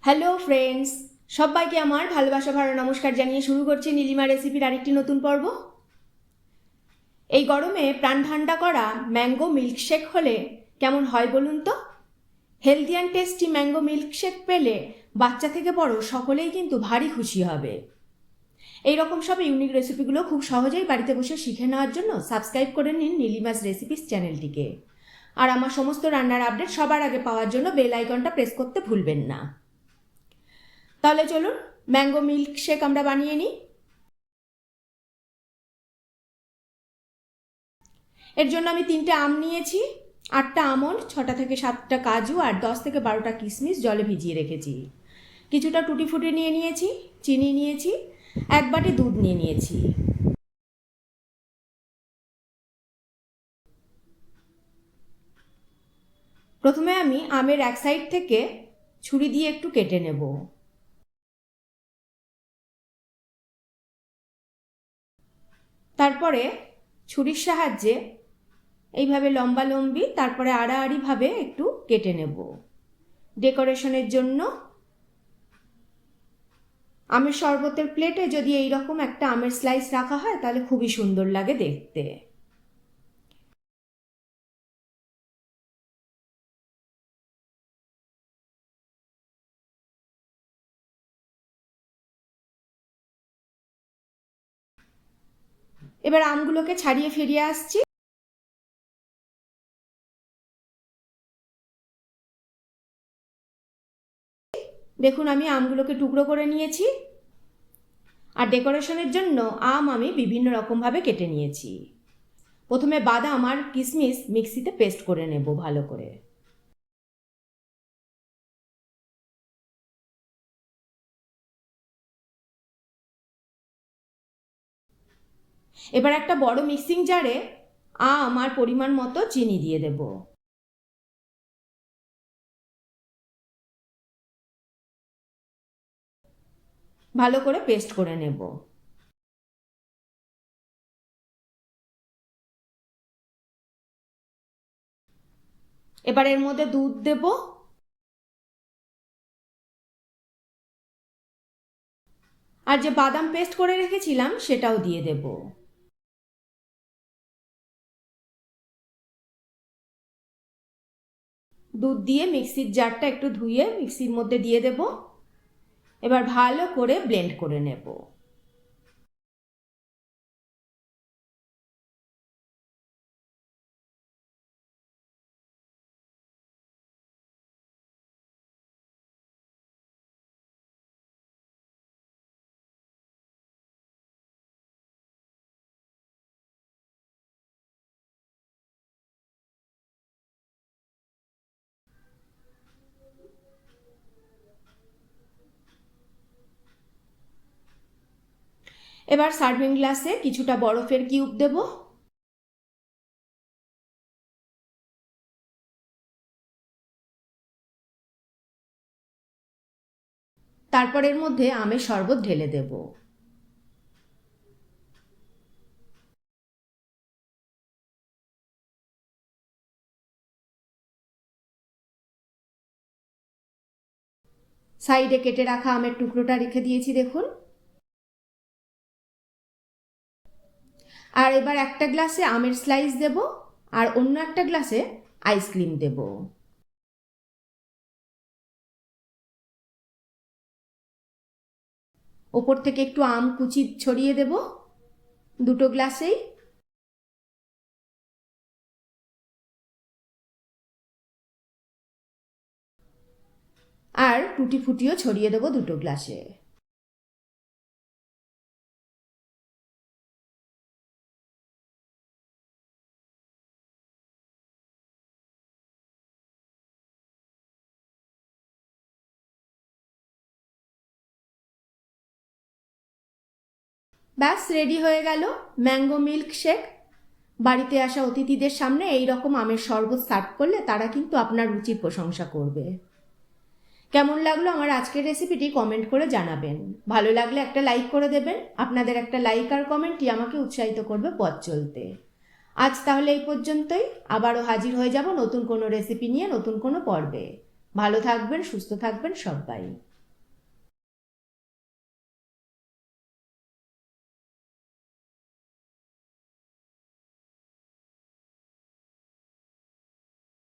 Hello friends, সবাইকে আমার ভালোবাসা ভরা নমস্কার জানিয়ে শুরু করছি নীলিমা রেসিপির আরেকটি নতুন পর্ব। এই গরমে প্রাণ ঠান্ডা করা ম্যাঙ্গো মিল্কশেক হলে কেমন হয় বলুন তো? Healthy and tasty mango milkshake পেলে বাচ্চা থেকে বড় সকলেই কিন্তু ভারী খুশি হবে। এই রকম সব ইউনিক রেসিপিগুলো খুব সহজেই বাড়িতে বসে শিখে নেওয়ার জন্য সাবস্ক্রাইব করে নিন নীলিমাস রেসিপিস চ্যানেলটিকে। আর আমার সমস্ত রান্নার আপডেট সবার আগে পাওয়ার জন্য বেল আইকনটা প্রেস করতে ভুলবেন না। তাহলে চলুন ম্যাঙ্গো মিল্কশেক আমরা বানিয়ে নিই। এর জন্য আমি 3টে আম নিয়েছি, 8টা আমন্ড, 6টা থেকে 7টা কাজু আর 10 থেকে 12টা কিশমিশ জলে ভিজিয়ে রেখেছি। কিছুটা টুটি ফুটি নিয়ে নিয়েছি, চিনি নিয়েছি, 1 বাটি দুধ নিয়ে নিয়েছি। প্রথমে আমি আমের এক সাইড থেকে ছুরি দিয়ে একটু কেটে নেব। তারপরে ছুরির সাহায্যে এইভাবে লম্বালম্বি তারপরে আড়াআড়িভাবে একটু কেটে নেব ডেকোরেশনের জন্য। আমের শরবতের প্লেটে যদি এই রকম একটা আমের স্লাইস রাখা হয় তাহলে খুবই সুন্দর লাগে দেখতে। এবার আমগুলোকে ছাড়িয়ে ফিরিয়ে আসছি। দেখুন আমি আমগুলোকে টুকরো করে নিয়েছি আর ডেকোরেশনের জন্য আম আমি বিভিন্ন রকমভাবে কেটে নিয়েছি। প্রথমে বাদাম আর কিশমিশ মিক্সিতে পেস্ট করে নেব ভালো করে। এবার একটা বড় মিক্সিং জারে আম আর পরিমাণ মতো চিনি দিয়ে দেব। ভালো করে পেস্ট করে নেব। এবার এর মধ্যে দুধ দেব, আর যে বাদাম পেস্ট করে রেখেছিলাম সেটাও দিয়ে দেব। দুধ দিয়ে মিক্সির জারটা একটু ধুয়ে মিক্সির মধ্যে দিয়ে দেব। এবার ভালো করে ব্লেন্ড করে নেব। এবার সার্ভিং গ্লাসে কিছুটা বরফের কিউব দেব। তারপর এর মধ্যে আমের শরবত ঢেলে দেব। সাইডে কেটে রাখা আমের টুকরোটা রেখে দিয়েছি দেখুন। আর এবার একটা গ্লাসে আমের স্লাইস দেব আর অন্য একটা গ্লাসে আইসক্রিম দেব। ওপর থেকে একটু আম কুচি ছড়িয়ে দেব দুটো গ্লাসেই। আর টুটি ফুটিও ছড়িয়ে দেব দুটো গ্লাসে। ব্যাস রেডি হয়ে গেল ম্যাঙ্গো মিল্ক শেক। বাড়িতে আসা অতিথিদের সামনে এই রকম আমের শরবত সার্ভ করলে তারা কিন্তু আপনার রুচির প্রশংসা করবে। কেমন লাগলো আমার আজকের রেসিপিটি কমেন্ট করে জানাবেন। ভালো লাগলে একটা লাইক করে দেবেন। আপনাদের একটা লাইক আর কমেন্টই আমাকে উৎসাহিত করবে পথ চলতে। আজ তাহলে এই পর্যন্তই। আবারও হাজির হয়ে যাব নতুন কোনো রেসিপি নিয়ে নতুন কোনো পর্বে। ভালো থাকবেন, সুস্থ থাকবেন সবাই।